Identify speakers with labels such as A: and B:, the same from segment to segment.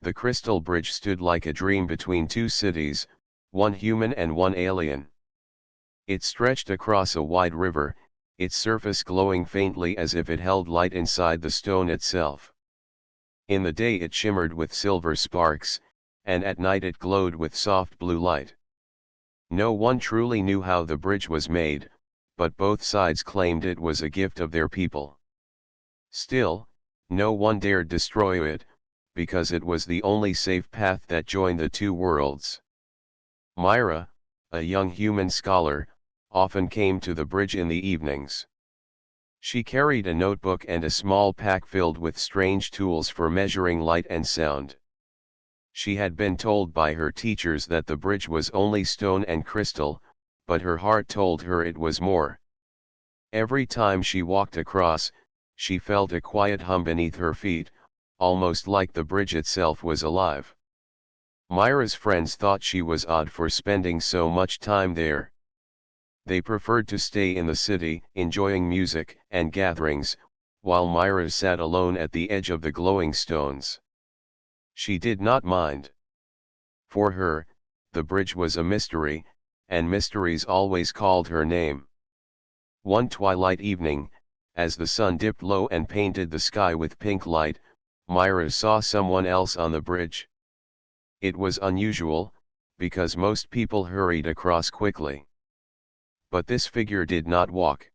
A: The crystal bridge stood like a dream between two cities, one human and one alien. It stretched across a wide river, its surface glowing faintly as if it held light inside the stone itself. In the day it shimmered with silver sparks, and at night it glowed with soft blue light. No one truly knew how the bridge was made, but both sides claimed it was a gift of their people. Still, no one dared destroy it, because it was the only safe path that joined the two worlds. Myra, a young human scholar, often came to the bridge in the evenings. She carried a notebook and a small pack filled with strange tools for measuring light and sound. She had been told by her teachers that the bridge was only stone and crystal, but her heart told her it was more. Every time she walked across, she felt a quiet hum beneath her feet, almost like the bridge itself was alive. Myra's friends thought she was odd for spending so much time there. They preferred to stay in the city, enjoying music and gatherings, while Myra sat alone at the edge of the glowing stones. She did not mind. For her, the bridge was a mystery, and mysteries always called her name. One twilight evening, as the sun dipped low and painted the sky with pink light, Myra saw someone else on the bridge. It was unusual, because most people hurried across quickly. But this figure did not walk.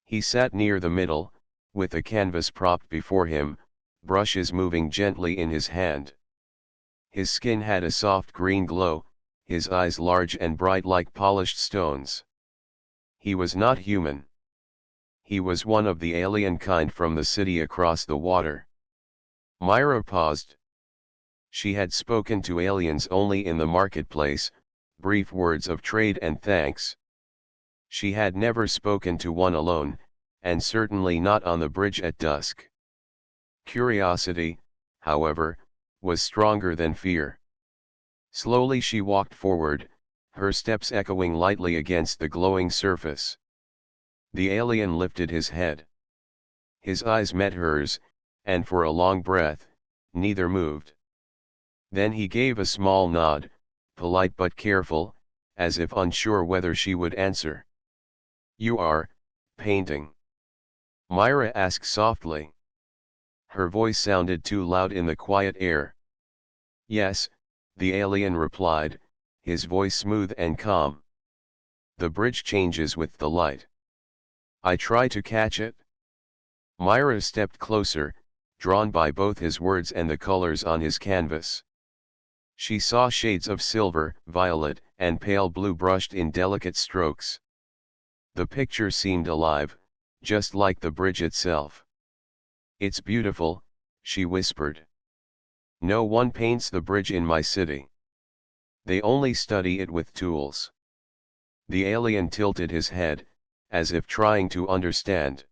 A: He sat near the middle, with a canvas propped before him, brushes moving gently in his hand. His skin had a soft green glow, his eyes large and bright like polished stones. He was not human. He was one of the alien kind from the city across the water. Myra paused. She had spoken to aliens only in the marketplace, brief words of trade and thanks. She had never spoken to one alone, and certainly not on the bridge at dusk. Curiosity, however, was stronger than fear. Slowly she walked forward, her steps echoing lightly against the glowing surface. The alien lifted his head. His eyes met hers, and for a long breath, neither moved. Then he gave a small nod, polite but careful, as if unsure whether she would answer. "You are painting?" Myra asked softly. Her voice sounded too loud in the quiet air. "Yes," the alien replied, his voice smooth and calm. "The bridge changes with the light. I try to catch it." Myra stepped closer, drawn by both his words and the colors on his canvas. She saw shades of silver, violet, and pale blue brushed in delicate strokes. The picture seemed alive, just like the bridge itself. "It's beautiful," she whispered. "No one paints the bridge in my city. They only study it with tools." The alien tilted his head, as if trying to understand.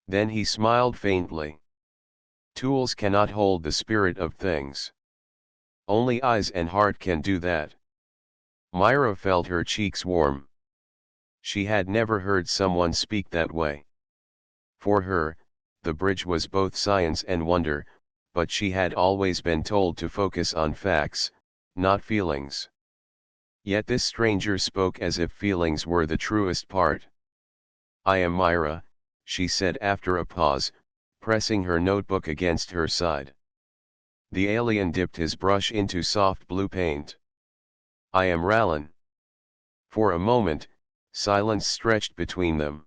A: Then he smiled faintly. "Tools cannot hold the spirit of things. Only eyes and heart can do that." Myra felt her cheeks warm. She had never heard someone speak that way. For her, the bridge was both science and wonder, but she had always been told to focus on facts, not feelings. Yet this stranger spoke as if feelings were the truest part. "I am Myra," she said after a pause, pressing her notebook against her side. The alien dipped his brush into soft blue paint. "I am Rallan." For a moment, silence stretched between them.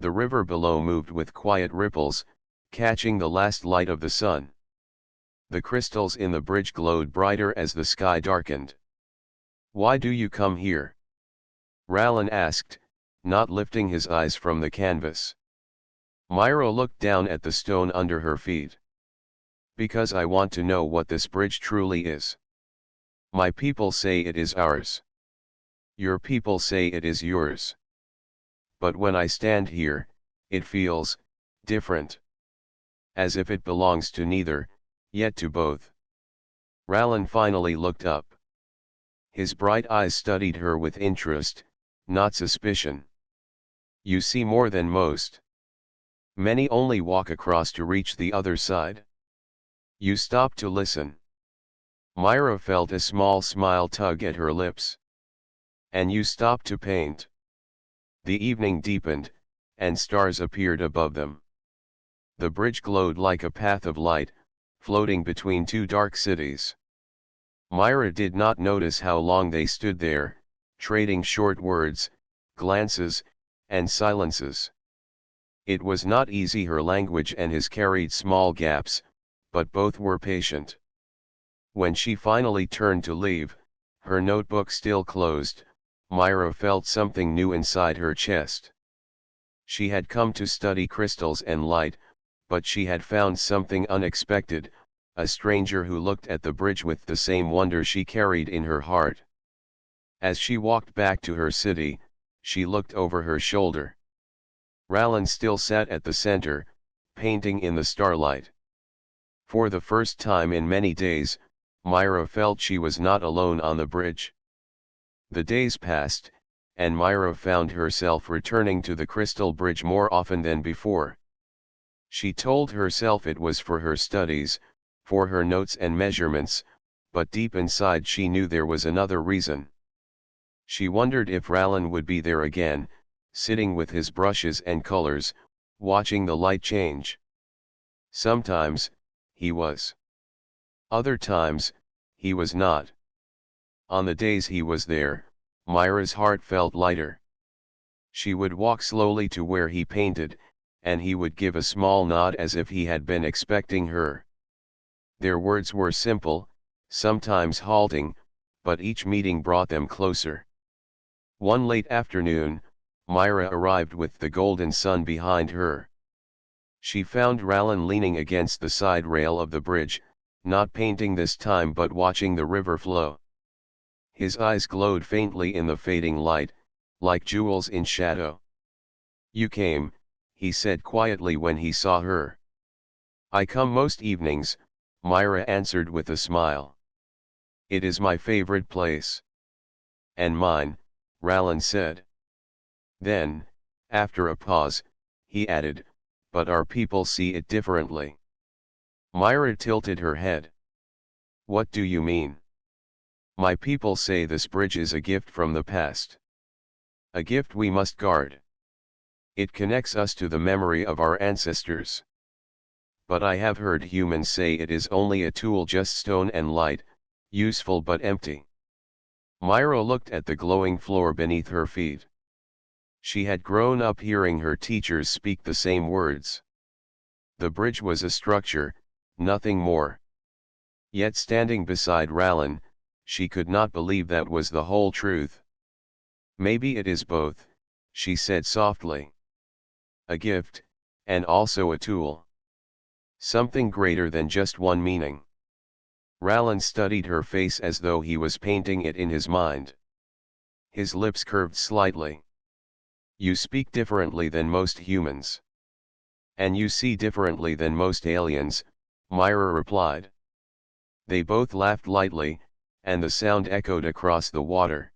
A: The river below moved with quiet ripples, catching the last light of the sun. The crystals in the bridge glowed brighter as the sky darkened. "Why do you come here?" Rallan asked, not lifting his eyes from the canvas. Myra looked down at the stone under her feet. "Because I want to know what this bridge truly is. My people say it is ours. Your people say it is yours. But when I stand here, it feels different. As if it belongs to neither, yet to both." Rallan finally looked up. His bright eyes studied her with interest, not suspicion. "You see more than most. Many only walk across to reach the other side. You stopped to listen. Myra felt a small smile tug at her lips. And you stopped to paint. The evening deepened, and stars appeared above them. The bridge glowed like a path of light, floating between two dark cities. Myra did not notice how long they stood there, trading short words, glances, and silences. It was not easy, her language and his carried small gaps, but both were patient. When she finally turned to leave, her notebook still closed, Myra felt something new inside her chest. She had come to study crystals and light, but she had found something unexpected, a stranger who looked at the bridge with the same wonder she carried in her heart. As she walked back to her city, she looked over her shoulder. Rallan still sat at the center, painting in the starlight. For the first time in many days, Myra felt she was not alone on the bridge. The days passed, and Myra found herself returning to the crystal bridge more often than before. She told herself it was for her studies, for her notes and measurements, but deep inside she knew there was another reason. She wondered if Rallan would be there again, sitting with his brushes and colors, watching the light change. Sometimes, he was. Other times, he was not. On the days he was there, Myra's heart felt lighter. She would walk slowly to where he painted, and he would give a small nod as if he had been expecting her. Their words were simple, sometimes halting, but each meeting brought them closer. One late afternoon, Myra arrived with the golden sun behind her. She found Rallan leaning against the side rail of the bridge, not painting this time but watching the river flow. His eyes glowed faintly in the fading light, like jewels in shadow. "You came," he said quietly when he saw her. "I come most evenings," Myra answered with a smile. "It is my favorite place." "And mine," Rallan said. Then, after a pause, he added, "But our people see it differently." Myra tilted her head. "What do you mean?" "My people say this bridge is a gift from the past. A gift we must guard. It connects us to the memory of our ancestors. But I have heard humans say it is only a tool, just stone and light, useful but empty." Myra looked at the glowing floor beneath her feet. She had grown up hearing her teachers speak the same words. The bridge was a structure, nothing more. Yet standing beside Rallan, she could not believe that was the whole truth. "Maybe it is both," she said softly. "A gift, and also a tool. Something greater than just one meaning." Rallan studied her face as though he was painting it in his mind. His lips curved slightly. "You speak differently than most humans. And you see differently than most aliens," Myra replied. They both laughed lightly, and the sound echoed across the water.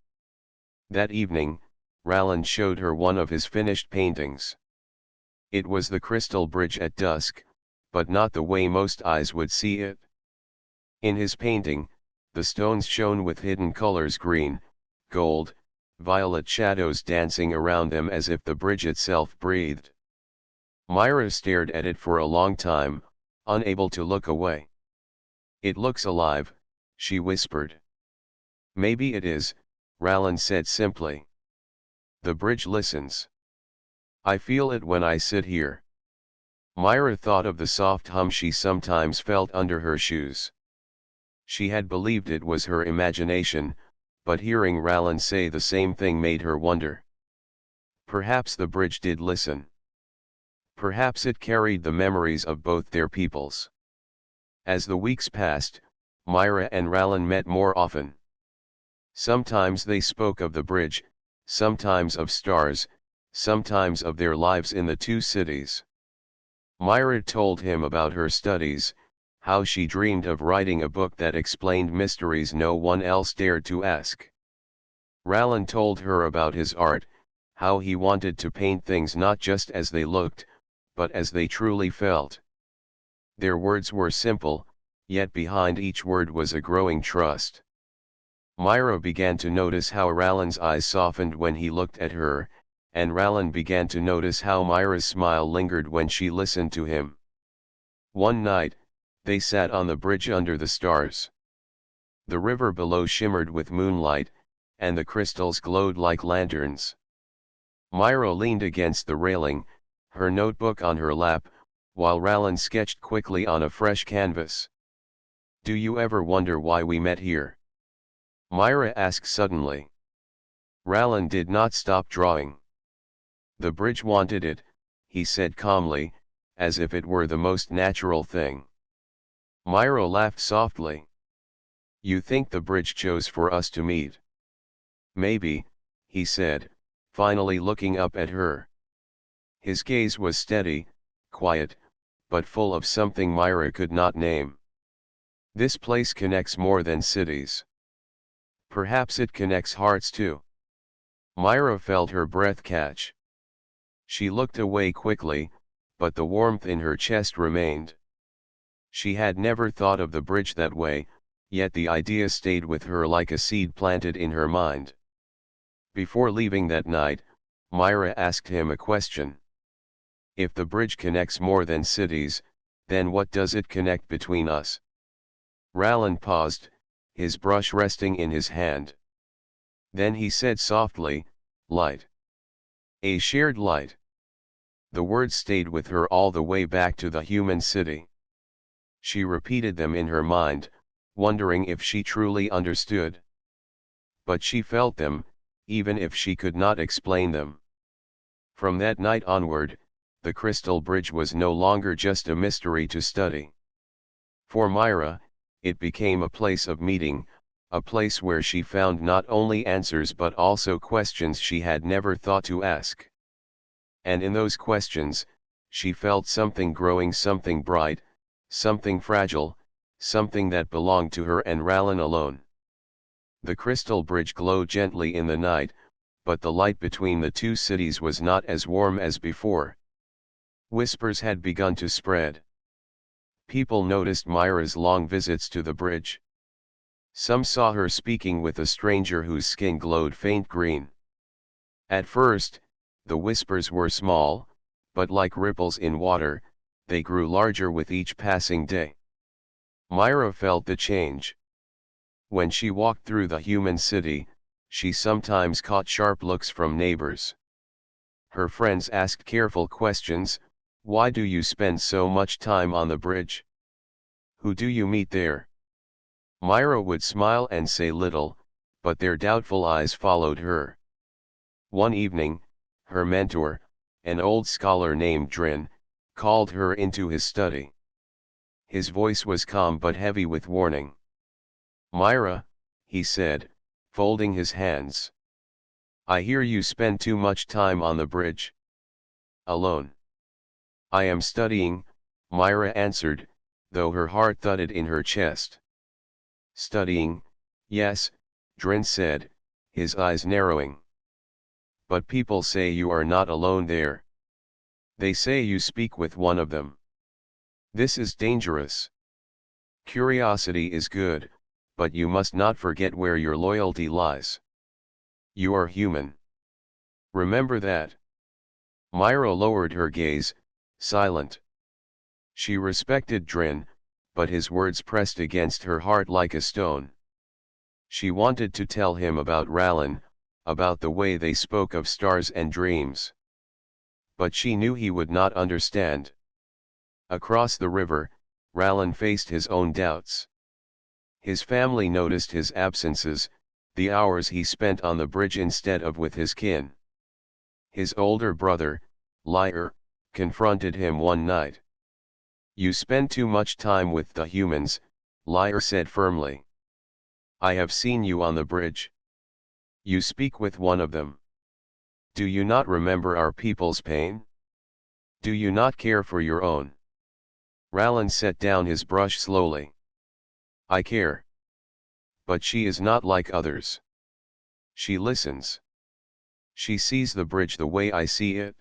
A: That evening, Rallan showed her one of his finished paintings. It was the crystal bridge at dusk, but not the way most eyes would see it. In his painting, the stones shone with hidden colors: green, gold, violet, shadows dancing around them as if the bridge itself breathed. Myra stared at it for a long time, unable to look away. "It looks alive," she whispered. "Maybe it is," Rallan said simply. "The bridge listens. I feel it when I sit here." Myra thought of the soft hum she sometimes felt under her shoes. She had believed it was her imagination, but hearing Rallan say the same thing made her wonder. Perhaps the bridge did listen. Perhaps it carried the memories of both their peoples. As the weeks passed, Myra and Rallan met more often. Sometimes they spoke of the bridge, sometimes of stars, sometimes of their lives in the two cities. Myra told him about her studies, how she dreamed of writing a book that explained mysteries no one else dared to ask. Rallan told her about his art, how he wanted to paint things not just as they looked, but as they truly felt. Their words were simple, yet behind each word was a growing trust. Myra began to notice how Rallan's eyes softened when he looked at her, and Rallan began to notice how Myra's smile lingered when she listened to him. One night, they sat on the bridge under the stars. The river below shimmered with moonlight, and the crystals glowed like lanterns. Myra leaned against the railing, her notebook on her lap, while Rallan sketched quickly on a fresh canvas. "Do you ever wonder why we met here?" Myra asked suddenly. Rallan did not stop drawing. "The bridge wanted it," he said calmly, as if it were the most natural thing. Myra laughed softly. "You think the bridge chose for us to meet?" "Maybe," he said, finally looking up at her. His gaze was steady, quiet, but full of something Myra could not name. "This place connects more than cities. Perhaps it connects hearts too." Myra felt her breath catch. She looked away quickly, but the warmth in her chest remained. She had never thought of the bridge that way, yet the idea stayed with her like a seed planted in her mind. Before leaving that night, Myra asked him a question. "If the bridge connects more than cities, then what does it connect between us?" Rallan paused, his brush resting in his hand. Then he said softly, "Light. A shared light." The words stayed with her all the way back to the human city. She repeated them in her mind, wondering if she truly understood. But she felt them, even if she could not explain them. From that night onward, the crystal bridge was no longer just a mystery to study. For Myra, it became a place of meeting, a place where she found not only answers but also questions she had never thought to ask. And in those questions, she felt something growing, something bright, something fragile, something that belonged to her and Rallan alone. The crystal bridge glowed gently in the night, but the light between the two cities was not as warm as before. Whispers had begun to spread. People noticed Myra's long visits to the bridge. Some saw her speaking with a stranger whose skin glowed faint green. At first, the whispers were small, but like ripples in water, they grew larger with each passing day. Myra felt the change. When she walked through the human city, she sometimes caught sharp looks from neighbors. Her friends asked careful questions. "Why do you spend so much time on the bridge? Who do you meet there?" Myra would smile and say little, but their doubtful eyes followed her. One evening, her mentor, an old scholar named Drin, called her into his study. His voice was calm but heavy with warning. "Myra," he said, folding his hands. "I hear you spend too much time on the bridge. Alone." "I am studying," Myra answered, though her heart thudded in her chest. "Studying, yes," Drin said, his eyes narrowing. "But people say you are not alone there. They say you speak with one of them. This is dangerous. Curiosity is good, but you must not forget where your loyalty lies. You are human. Remember that." Myra lowered her gaze, silent. She respected Drin, but his words pressed against her heart like a stone. She wanted to tell him about Rallan, about the way they spoke of stars and dreams. But she knew he would not understand. Across the river, Rallan faced his own doubts. His family noticed his absences, the hours he spent on the bridge instead of with his kin. His older brother, Lyre, confronted him one night. "You spend too much time with the humans," Lyre said firmly. "I have seen you on the bridge. You speak with one of them. Do you not remember our people's pain? Do you not care for your own?" Rallan set down his brush slowly. "I care. But she is not like others. She listens. She sees the bridge the way I see it."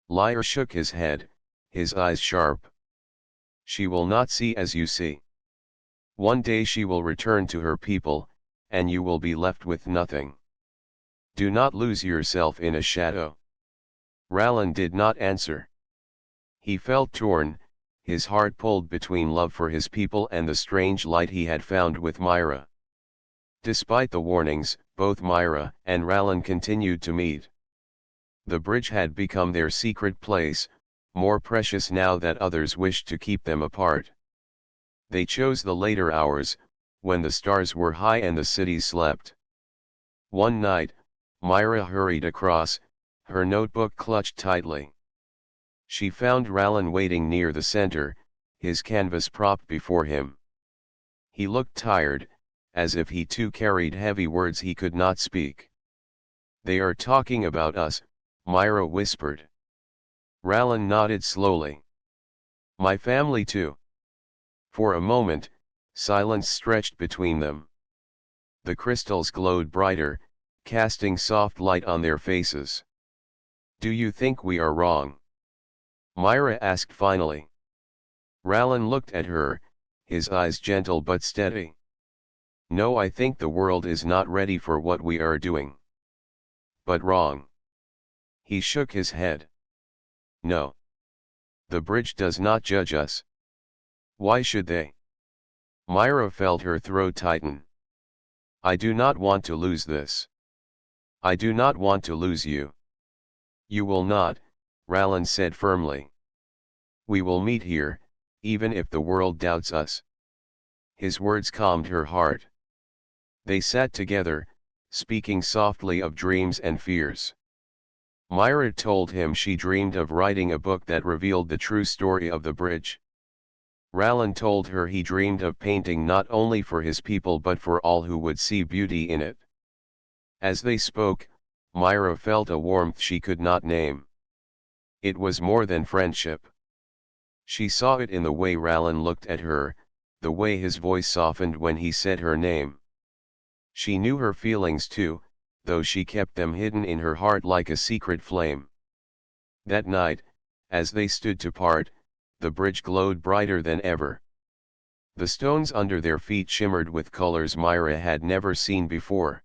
A: Lyre shook his head, his eyes sharp. "She will not see as you see. One day she will return to her people, and you will be left with nothing. Do not lose yourself in a shadow. Rallan did not answer. He felt torn, his heart pulled between love for his people and the strange light he had found with Myra. Despite the warnings, both Myra and Rallan continued to meet. The bridge had become their secret place, more precious now that others wished to keep them apart. They chose the later hours, when the stars were high and the city slept. One night, Myra hurried across, her notebook clutched tightly. She found Rallan waiting near the center, his canvas propped before him. He looked tired, as if he too carried heavy words he could not speak. "They are talking about us," Myra whispered. Rallan nodded slowly. "My family too." For a moment, silence stretched between them. The crystals glowed brighter, casting soft light on their faces. "Do you think we are wrong?" Myra asked finally. Rallan looked at her, his eyes gentle but steady. "No, I think the world is not ready for what we are doing." "But wrong?" He shook his head. "No. The bridge does not judge us." "Why should they?" Myra felt her throat tighten. "I do not want to lose this. I do not want to lose you." "You will not," Rallan said firmly. "We will meet here, even if the world doubts us." His words calmed her heart. They sat together, speaking softly of dreams and fears. Myra told him she dreamed of writing a book that revealed the true story of the bridge. Rallan told her he dreamed of painting not only for his people but for all who would see beauty in it. As they spoke, Myra felt a warmth she could not name. It was more than friendship. She saw it in the way Rallan looked at her, the way his voice softened when he said her name. She knew her feelings too, though she kept them hidden in her heart like a secret flame. That night, as they stood to part, the bridge glowed brighter than ever. The stones under their feet shimmered with colors Myra had never seen before.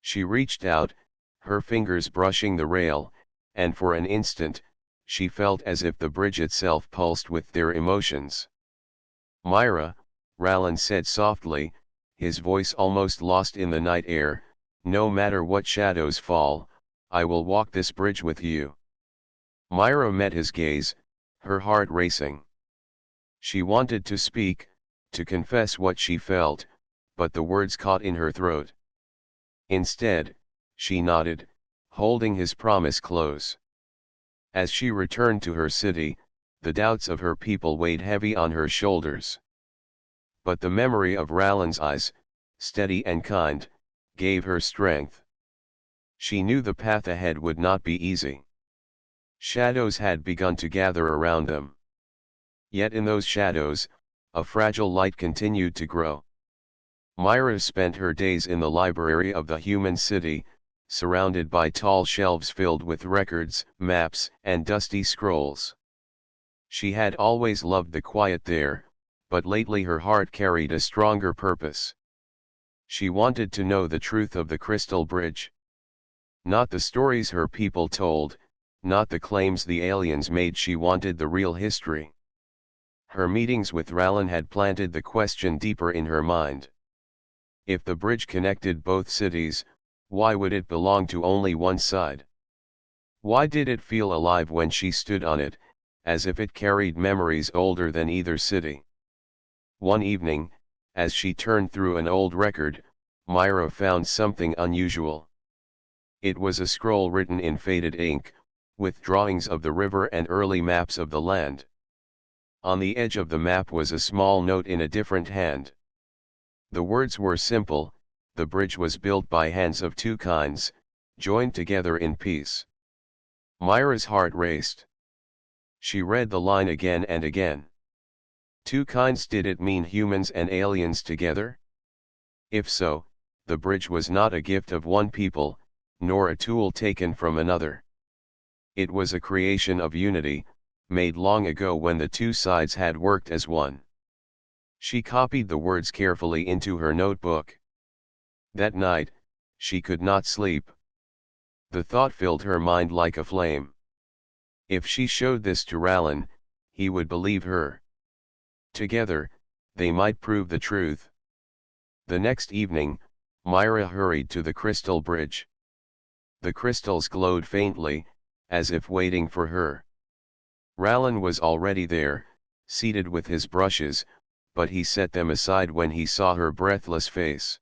A: She reached out, her fingers brushing the rail, and for an instant, she felt as if the bridge itself pulsed with their emotions. "Myra," Rallan said softly, his voice almost lost in the night air, "no matter what shadows fall, I will walk this bridge with you." Myra met his gaze, her heart racing. She wanted to speak, to confess what she felt, but the words caught in her throat. Instead, she nodded, holding his promise close. As she returned to her city, the doubts of her people weighed heavy on her shoulders. But the memory of Rallan's eyes, steady and kind, gave her strength. She knew the path ahead would not be easy. Shadows had begun to gather around them. Yet in those shadows, a fragile light continued to grow. Myra spent her days in the library of the human city, surrounded by tall shelves filled with records, maps, and dusty scrolls. She had always loved the quiet there, but lately her heart carried a stronger purpose. She wanted to know the truth of the Crystal Bridge. Not the stories her people told, not the claims the aliens made, she wanted the real history. Her meetings with Rallan had planted the question deeper in her mind. If the bridge connected both cities, why would it belong to only one side? Why did it feel alive when she stood on it, as if it carried memories older than either city? One evening, as she turned through an old record, Myra found something unusual. It was a scroll written in faded ink, with drawings of the river and early maps of the land. On the edge of the map was a small note in a different hand. The words were simple: the bridge was built by hands of two kinds, joined together in peace. Myra's heart raced. She read the line again and again. Two kinds, did it mean humans and aliens together? If so, the bridge was not a gift of one people, nor a tool taken from another. It was a creation of unity, made long ago when the two sides had worked as one. She copied the words carefully into her notebook. That night, she could not sleep. The thought filled her mind like a flame. If she showed this to Rallen, he would believe her. Together, they might prove the truth. The next evening, Myra hurried to the crystal bridge. The crystals glowed faintly, as if waiting for her. Rallen was already there, seated with his brushes, but he set them aside when he saw her breathless face.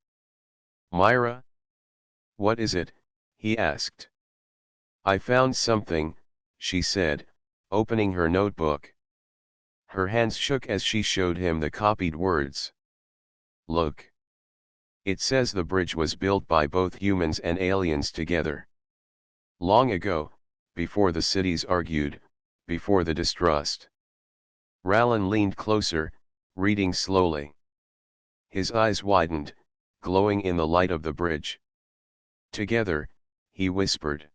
A: "Myra? What is it?" he asked. "I found something," she said, opening her notebook. Her hands shook as she showed him the copied words. "Look. It says the bridge was built by both humans and aliens together. Long ago, before the cities argued, before the distrust." Rallen leaned closer, reading slowly. His eyes widened, glowing in the light of the bridge. "Together," he whispered.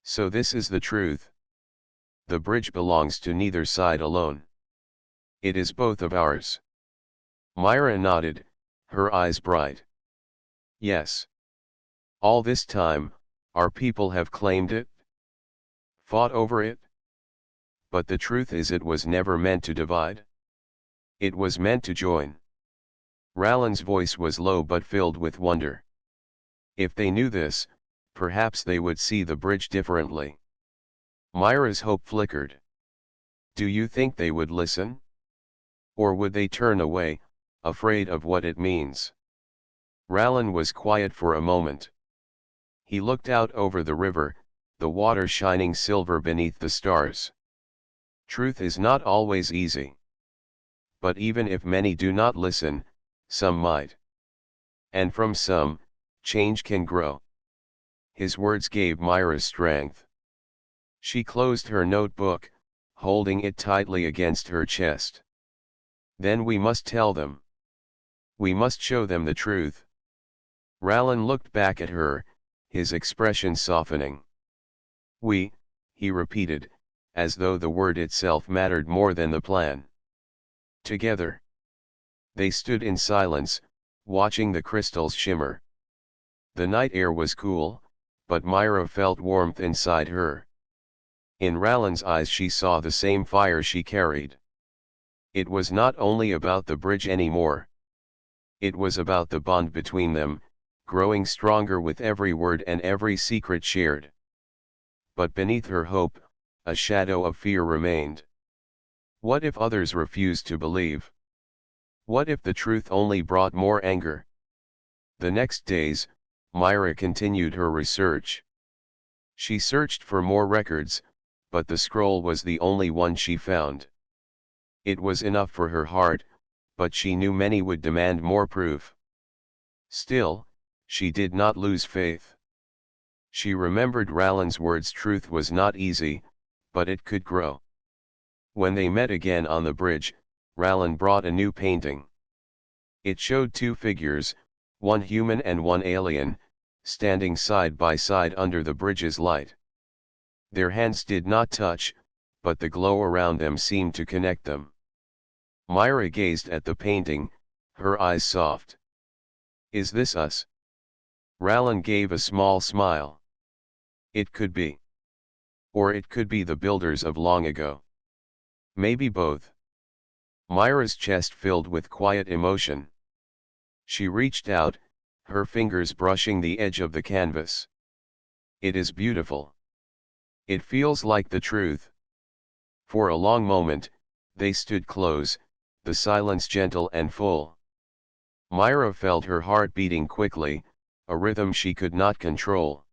A: "So this is the truth. The bridge belongs to neither side alone. It is both of ours." Myra nodded, her eyes bright. "Yes. All this time, our people have claimed it, fought over it. But the truth is it was never meant to divide. It was meant to join." Rallen's voice was low but filled with wonder. If they knew this, perhaps they would see the bridge differently. Myra's hope flickered. "Do you think they would listen? Or would they turn away, afraid of what it means?" Rallen was quiet for a moment. He looked out over the river, the water shining silver beneath the stars. Truth is not always easy. But even if many do not listen, some might. And from some, change can grow. His words gave Myra strength. She closed her notebook, holding it tightly against her chest. "Then we must tell them. We must show them the truth." Rallen looked back at her, his expression softening. "We," he repeated, as though the word itself mattered more than the plan. "Together." They stood in silence, watching the crystals shimmer. The night air was cool, but Myra felt warmth inside her. In Rallen's eyes she saw the same fire she carried. It was not only about the bridge anymore. It was about the bond between them, growing stronger with every word and every secret shared. But beneath her hope, a shadow of fear remained. What if others refused to believe? What if the truth only brought more anger? The next days, Myra continued her research. She searched for more records, but the scroll was the only one she found. It was enough for her heart, but she knew many would demand more proof. Still, she did not lose faith. She remembered Rallen's words: truth was not easy, but it could grow. When they met again on the bridge, Rallen brought a new painting. It showed two figures, one human and one alien, standing side by side under the bridge's light. Their hands did not touch, but the glow around them seemed to connect them. Myra gazed at the painting, her eyes soft. "Is this us?" Rallen gave a small smile. "It could be. Or it could be the builders of long ago. Maybe both." Myra's chest filled with quiet emotion. She reached out, her fingers brushing the edge of the canvas. "It is beautiful. It feels like the truth." For a long moment, they stood close, the silence gentle and full. Myra felt her heart beating quickly, a rhythm she could not control.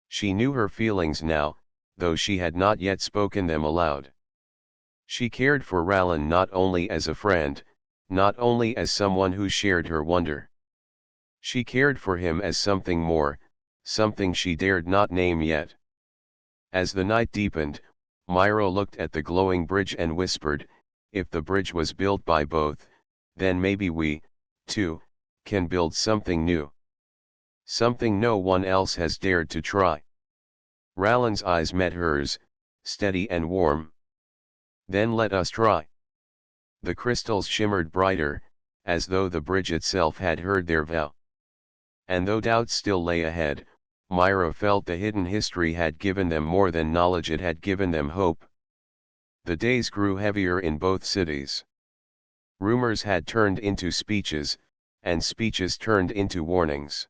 A: She knew her feelings now, though she had not yet spoken them aloud. She cared for Rallen not only as a friend, not only as someone who shared her wonder. She cared for him as something more, something she dared not name yet. As the night deepened, Myra looked at the glowing bridge and whispered, "If the bridge was built by both, then maybe we, too, can build something new. Something no one else has dared to try." Rallen's eyes met hers, steady and warm. "Then let us try." The crystals shimmered brighter, as though the bridge itself had heard their vow. And though doubts still lay ahead, Myra felt the hidden history had given them more than knowledge, it had given them hope. The days grew heavier in both cities. Rumors had turned into speeches, and speeches turned into warnings.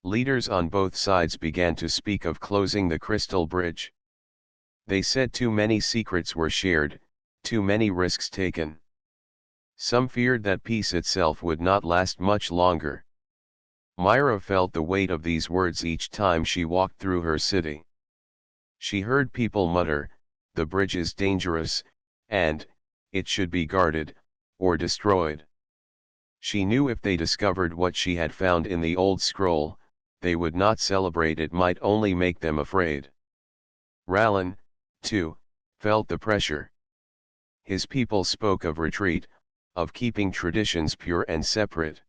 A: Leaders on both sides began to speak of closing the crystal bridge. They said too many secrets were shared, too many risks taken. Some feared that peace itself would not last much longer. Myra felt the weight of these words each time she walked through her city. She heard people mutter, "The bridge is dangerous," and, "It should be guarded, or destroyed." She knew if they discovered what she had found in the old scroll, they would not celebrate, it might only make them afraid. Rallan, too, felt the pressure. His people spoke of retreat, of keeping traditions pure and separate.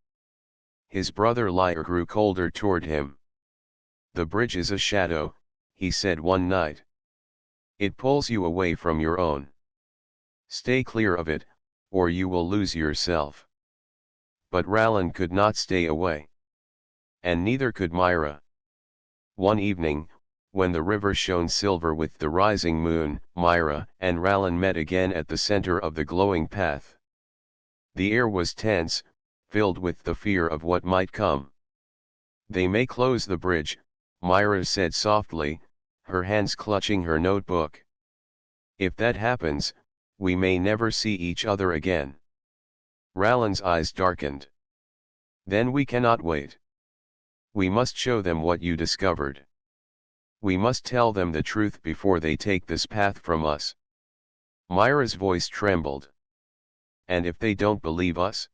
A: His brother Lyre grew colder toward him. "The bridge is a shadow," he said one night. "It pulls you away from your own. Stay clear of it, or you will lose yourself." But Rallan could not stay away. And neither could Myra. One evening, when the river shone silver with the rising moon, Myra and Rallan met again at the center of the glowing path. The air was tense, filled with the fear of what might come. "They may close the bridge," Myra said softly, her hands clutching her notebook. "If that happens, we may never see each other again." Rallan's eyes darkened. "Then we cannot wait. We must show them what you discovered. We must tell them the truth before they take this path from us." Myra's voice trembled. "And if they don't believe us?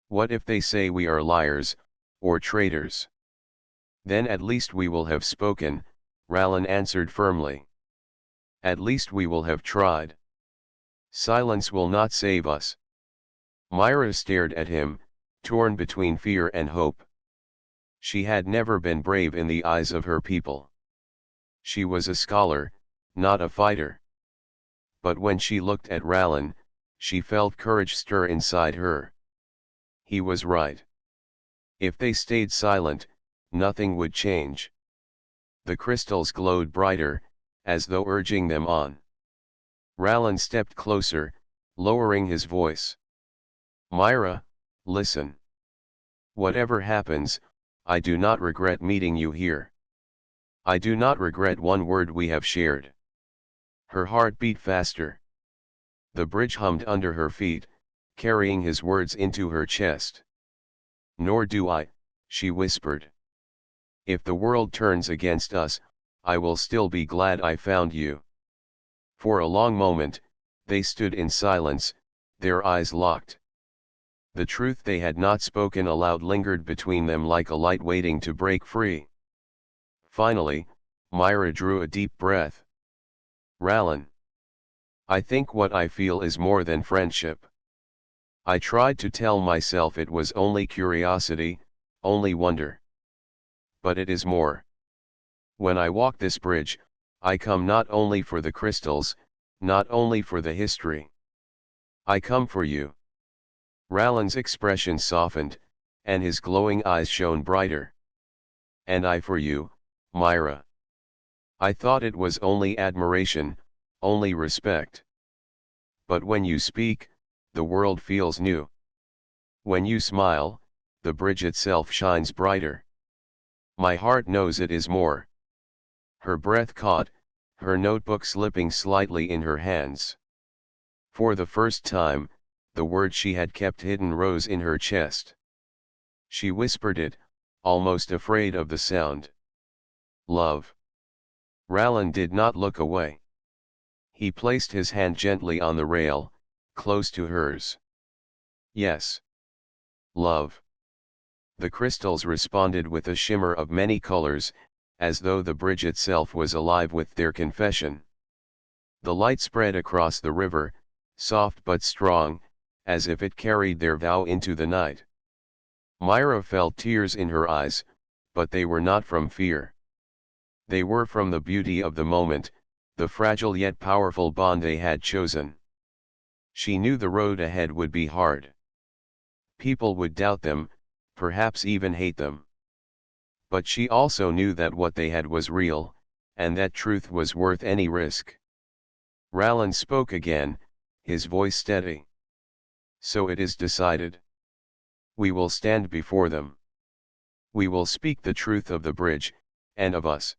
A: What if they say we are liars, or traitors?" "Then at least we will have spoken," Rallan answered firmly. "At least we will have tried. Silence will not save us." Myra stared at him, torn between fear and hope. She had never been brave in the eyes of her people. She was a scholar, not a fighter. But when she looked at Rallan, she felt courage stir inside her. He was right. If they stayed silent, nothing would change. The crystals glowed brighter, as though urging them on. Rallan stepped closer, lowering his voice. "Myra, listen. Whatever happens, I do not regret meeting you here. I do not regret one word we have shared." Her heart beat faster. The bridge hummed under her feet, carrying his words into her chest. "Nor do I," she whispered. "If the world turns against us, I will still be glad I found you." For a long moment, they stood in silence, their eyes locked. The truth they had not spoken aloud lingered between them like a light waiting to break free. Finally, Myra drew a deep breath. "Rallan, I think what I feel is more than friendship. I tried to tell myself it was only curiosity, only wonder. But it is more. When I walk this bridge, I come not only for the crystals, not only for the history. I come for you." Rallan's expression softened, and his glowing eyes shone brighter. "And I for you, Myra. I thought it was only admiration, only respect. But when you speak, the world feels new. When you smile, the bridge itself shines brighter. My heart knows it is more." Her breath caught, her notebook slipping slightly in her hands. For the first time, the word she had kept hidden rose in her chest. She whispered it, almost afraid of the sound. "Love." Rallan did not look away. He placed his hand gently on the rail, close to hers. "Yes. Love." The crystals responded with a shimmer of many colors, as though the bridge itself was alive with their confession. The light spread across the river, soft but strong, as if it carried their vow into the night. Myra felt tears in her eyes, but they were not from fear. They were from the beauty of the moment, the fragile yet powerful bond they had chosen. She knew the road ahead would be hard. People would doubt them, perhaps even hate them. But she also knew that what they had was real, and that truth was worth any risk. Rallan spoke again, his voice steady. So it is decided. We will stand before them. We will speak the truth of the bridge, and of us.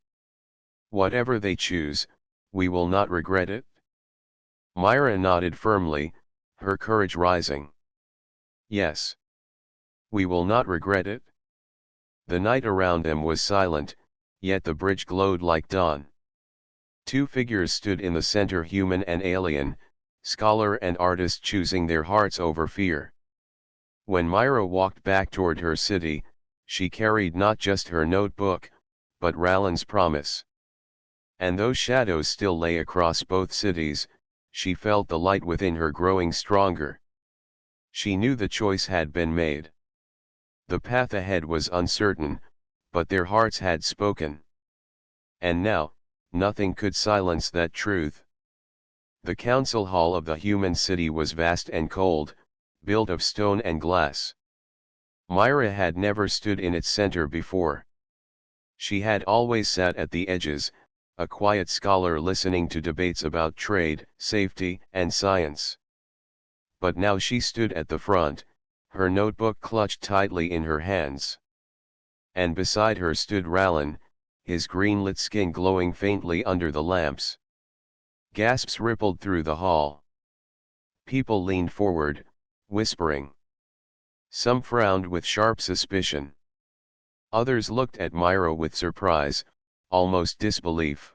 A: Whatever they choose, we will not regret it. Myra nodded firmly, her courage rising. Yes. We will not regret it. The night around them was silent, yet the bridge glowed like dawn. Two figures stood in the center, human and alien, scholar and artist choosing their hearts over fear. When Myra walked back toward her city, she carried not just her notebook, but Rallan's promise. And though shadows still lay across both cities, she felt the light within her growing stronger. She knew the choice had been made. The path ahead was uncertain, but their hearts had spoken. And now, nothing could silence that truth. The council hall of the human city was vast and cold, built of stone and glass. Myra had never stood in its center before. She had always sat at the edges, a quiet scholar listening to debates about trade, safety, and science. But now she stood at the front, her notebook clutched tightly in her hands. And beside her stood Rallan, his green-lit skin glowing faintly under the lamps. Gasps rippled through the hall. People leaned forward, whispering. Some frowned with sharp suspicion. Others looked at Myra with surprise, almost disbelief.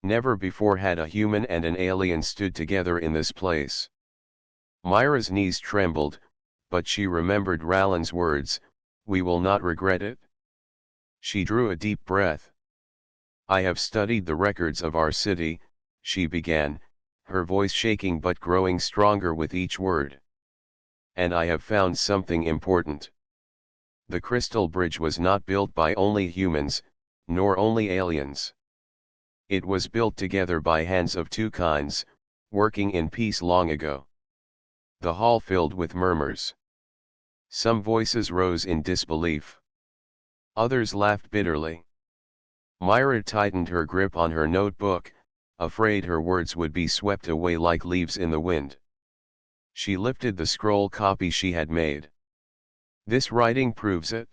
A: Never before had a human and an alien stood together in this place. Myra's knees trembled, but she remembered Rallan's words, "We will not regret it." She drew a deep breath. "I have studied the records of our city," she began, her voice shaking but growing stronger with each word. "And I have found something important. The Crystal Bridge was not built by only humans, nor only aliens. It was built together by hands of two kinds, working in peace long ago." The hall filled with murmurs. Some voices rose in disbelief. Others laughed bitterly. Myra tightened her grip on her notebook, afraid her words would be swept away like leaves in the wind. She lifted the scroll copy she had made. "This writing proves it.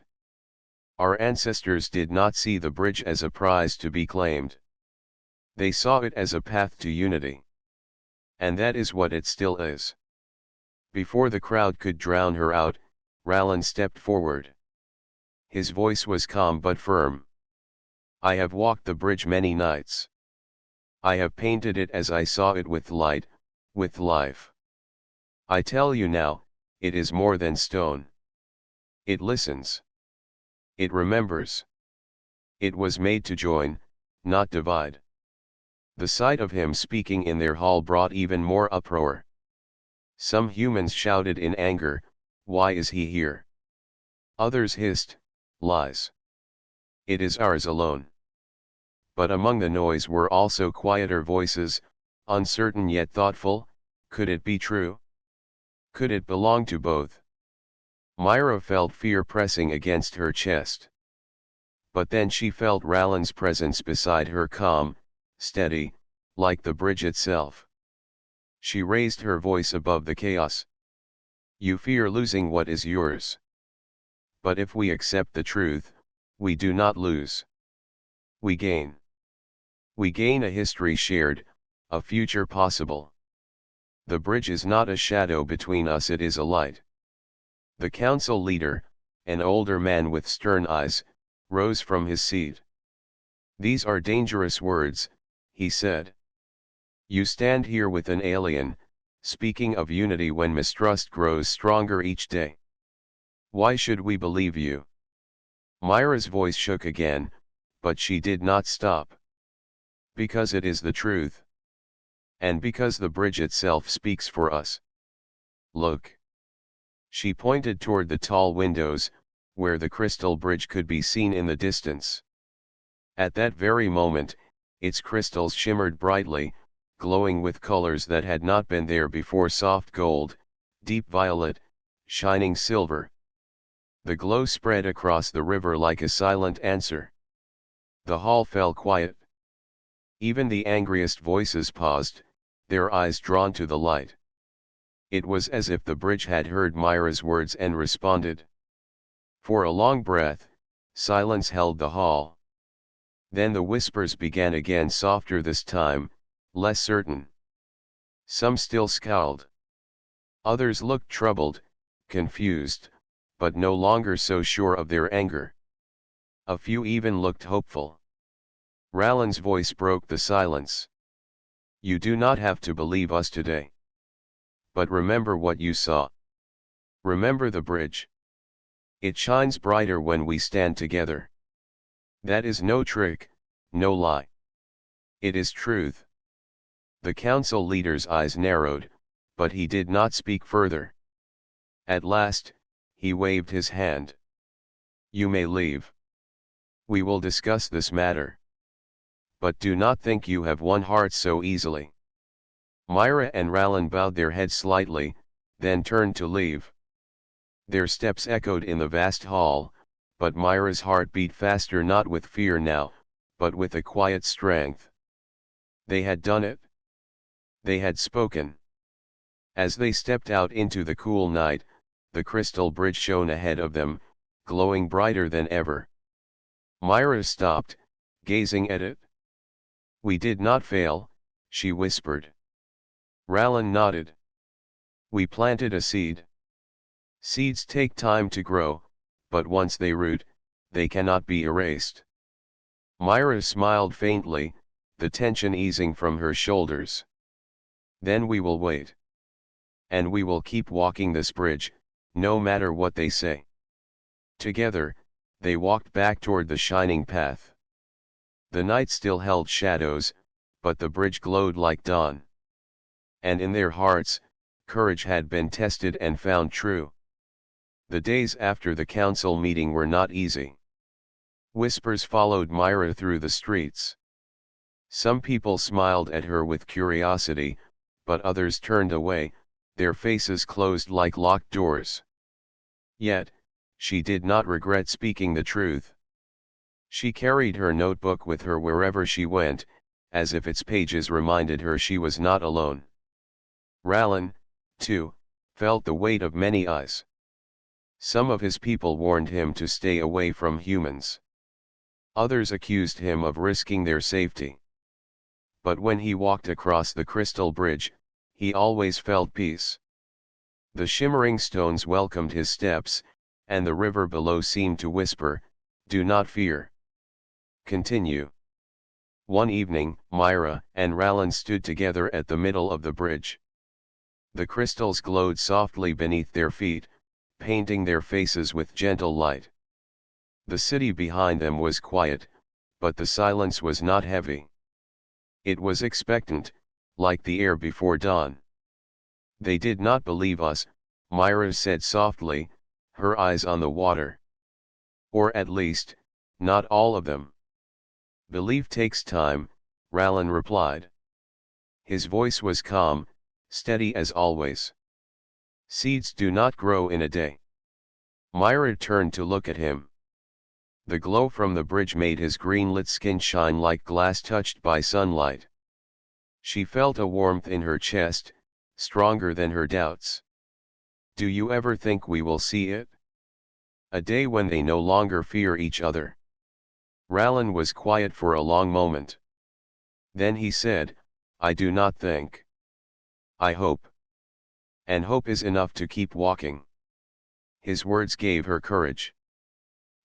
A: Our ancestors did not see the bridge as a prize to be claimed. They saw it as a path to unity. And that is what it still is." Before the crowd could drown her out, Rallan stepped forward. His voice was calm but firm. "I have walked the bridge many nights. I have painted it as I saw it with light, with life. I tell you now, it is more than stone. It listens. It remembers. It was made to join, not divide." The sight of him speaking in their hall brought even more uproar. Some humans shouted in anger, "Why is he here?" Others hissed, "Lies. It is ours alone." But among the noise were also quieter voices, uncertain yet thoughtful. Could it be true? Could it belong to both? Myra felt fear pressing against her chest. But then she felt Rallan's presence beside her, calm, steady, like the bridge itself. She raised her voice above the chaos. "You fear losing what is yours. But if we accept the truth, we do not lose. We gain. We gain a history shared, a future possible. The bridge is not a shadow between us, it is a light." The council leader, an older man with stern eyes, rose from his seat. "These are dangerous words," he said. "You stand here with an alien, speaking of unity when mistrust grows stronger each day. Why should we believe you?" Myra's voice shook again, but she did not stop. "Because it is the truth. And because the bridge itself speaks for us. Look." She pointed toward the tall windows, where the crystal bridge could be seen in the distance. At that very moment, its crystals shimmered brightly, glowing with colors that had not been there before: soft gold, deep violet, shining silver. The glow spread across the river like a silent answer. The hall fell quiet. Even the angriest voices paused, their eyes drawn to the light. It was as if the bridge had heard Myra's words and responded. For a long breath, silence held the hall. Then the whispers began again, softer this time, less certain. Some still scowled. Others looked troubled, confused, but no longer so sure of their anger. A few even looked hopeful. Rallen's voice broke the silence. "You do not have to believe us today. But remember what you saw. Remember the bridge. It shines brighter when we stand together. That is no trick, no lie. It is truth." The council leader's eyes narrowed, but he did not speak further. At last, he waved his hand. "You may leave. We will discuss this matter. But do not think you have won hearts so easily." Myra and Rallen bowed their heads slightly, then turned to leave. Their steps echoed in the vast hall, but Myra's heart beat faster, not with fear now, but with a quiet strength. They had done it. They had spoken. As they stepped out into the cool night, the crystal bridge shone ahead of them, glowing brighter than ever. Myra stopped, gazing at it. "We did not fail," she whispered. Rallen nodded. "We planted a seed. Seeds take time to grow, but once they root, they cannot be erased." Myra smiled faintly, the tension easing from her shoulders. "Then we will wait. And we will keep walking this bridge, no matter what they say." Together, they walked back toward the shining path. The night still held shadows, but the bridge glowed like dawn. And in their hearts, courage had been tested and found true. The days after the council meeting were not easy. Whispers followed Myra through the streets. Some people smiled at her with curiosity, but others turned away, their faces closed like locked doors. Yet, she did not regret speaking the truth. She carried her notebook with her wherever she went, as if its pages reminded her she was not alone. Rallen, too, felt the weight of many eyes. Some of his people warned him to stay away from humans. Others accused him of risking their safety. But when he walked across the crystal bridge, he always felt peace. The shimmering stones welcomed his steps, and the river below seemed to whisper, "Do not fear. Continue." One evening, Myra and Rallen stood together at the middle of the bridge. The crystals glowed softly beneath their feet, painting their faces with gentle light. The city behind them was quiet, but the silence was not heavy. It was expectant, like the air before dawn. "They did not believe us," Myra said softly, her eyes on the water. "Or at least, not all of them." "Belief takes time," Rallen replied. His voice was calm, steady as always. "Seeds do not grow in a day." Myra turned to look at him. The glow from the bridge made his green-lit skin shine like glass touched by sunlight. She felt a warmth in her chest, stronger than her doubts. "Do you ever think we will see it? A day when they no longer fear each other?" Rallen was quiet for a long moment. Then he said, "I do not think. I hope. And hope is enough to keep walking." His words gave her courage.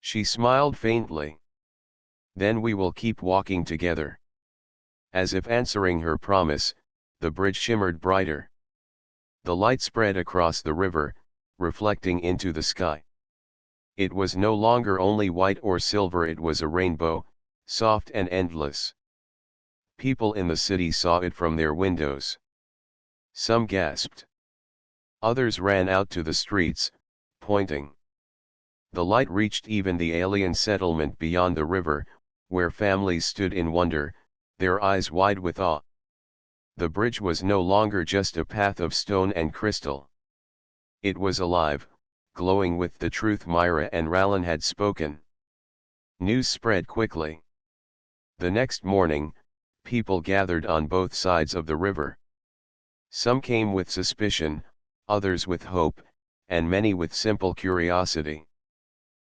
A: She smiled faintly. "Then we will keep walking together." As if answering her promise, the bridge shimmered brighter. The light spread across the river, reflecting into the sky. It was no longer only white or silver, it was a rainbow, soft and endless. People in the city saw it from their windows. Some gasped. Others ran out to the streets, pointing. The light reached even the alien settlement beyond the river, where families stood in wonder, their eyes wide with awe. The bridge was no longer just a path of stone and crystal. It was alive, glowing with the truth Myra and Rallan had spoken. News spread quickly. The next morning, people gathered on both sides of the river. Some came with suspicion, others with hope, and many with simple curiosity.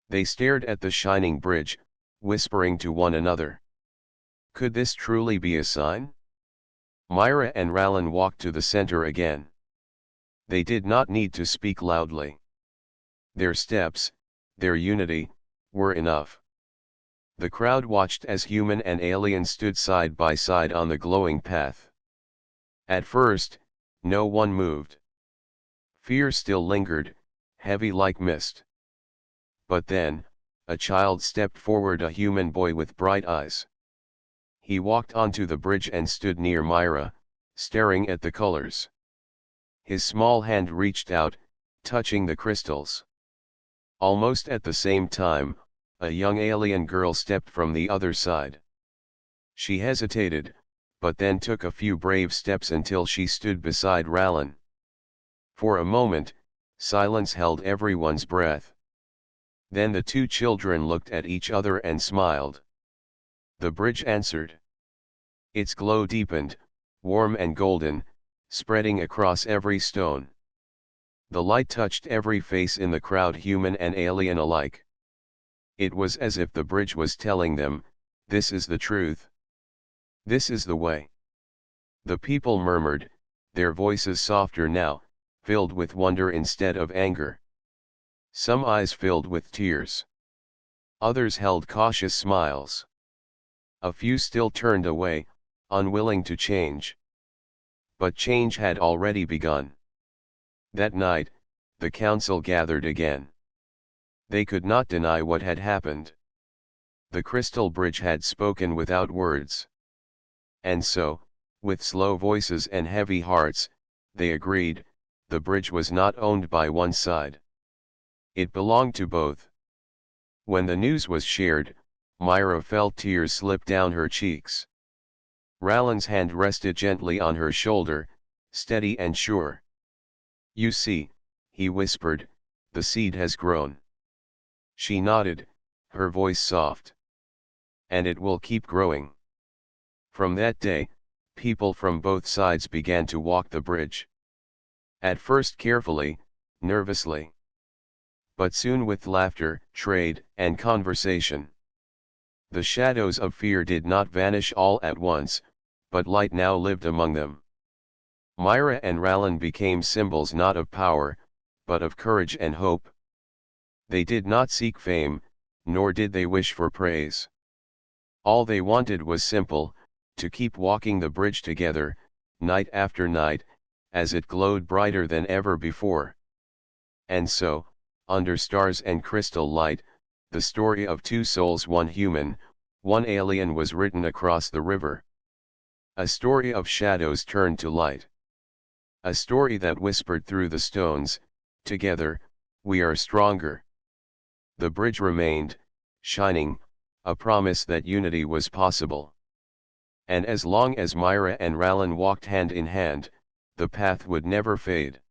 A: They stared at the shining bridge, whispering to one another. Could this truly be a sign? Myra and Rallan walked to the center again. They did not need to speak loudly. Their steps, their unity, were enough. The crowd watched as human and alien stood side by side on the glowing path. At first, no one moved. Fear still lingered, heavy like mist. But then, a child stepped forward, a human boy with bright eyes. He walked onto the bridge and stood near Myra, staring at the colors. His small hand reached out, touching the crystals. Almost at the same time, a young alien girl stepped from the other side. She hesitated, but then took a few brave steps until she stood beside Rallan. For a moment, silence held everyone's breath. Then the two children looked at each other and smiled. The bridge answered. Its glow deepened, warm and golden, spreading across every stone. The light touched every face in the crowd, human and alien alike. It was as if the bridge was telling them, "This is the truth. This is the way." The people murmured, their voices softer now, filled with wonder instead of anger. Some eyes filled with tears. Others held cautious smiles. A few still turned away, unwilling to change. But change had already begun. That night, the council gathered again. They could not deny what had happened. The crystal bridge had spoken without words. And so, with slow voices and heavy hearts, they agreed, the bridge was not owned by one side. It belonged to both. When the news was shared, Myra felt tears slip down her cheeks. Rallan's hand rested gently on her shoulder, steady and sure. "You see," he whispered, "the seed has grown." She nodded, her voice soft. "And it will keep growing." From that day, people from both sides began to walk the bridge. At first carefully, nervously. But soon with laughter, trade, and conversation. The shadows of fear did not vanish all at once, but light now lived among them. Myra and Rallan became symbols not of power, but of courage and hope. They did not seek fame, nor did they wish for praise. All they wanted was simple, to keep walking the bridge together, night after night, as it glowed brighter than ever before. And so, under stars and crystal light, the story of two souls, one human, one alien, was written across the river. A story of shadows turned to light. A story that whispered through the stones, "Together, we are stronger." The bridge remained, shining, a promise that unity was possible. And as long as Myra and Rallan walked hand in hand, the path would never fade.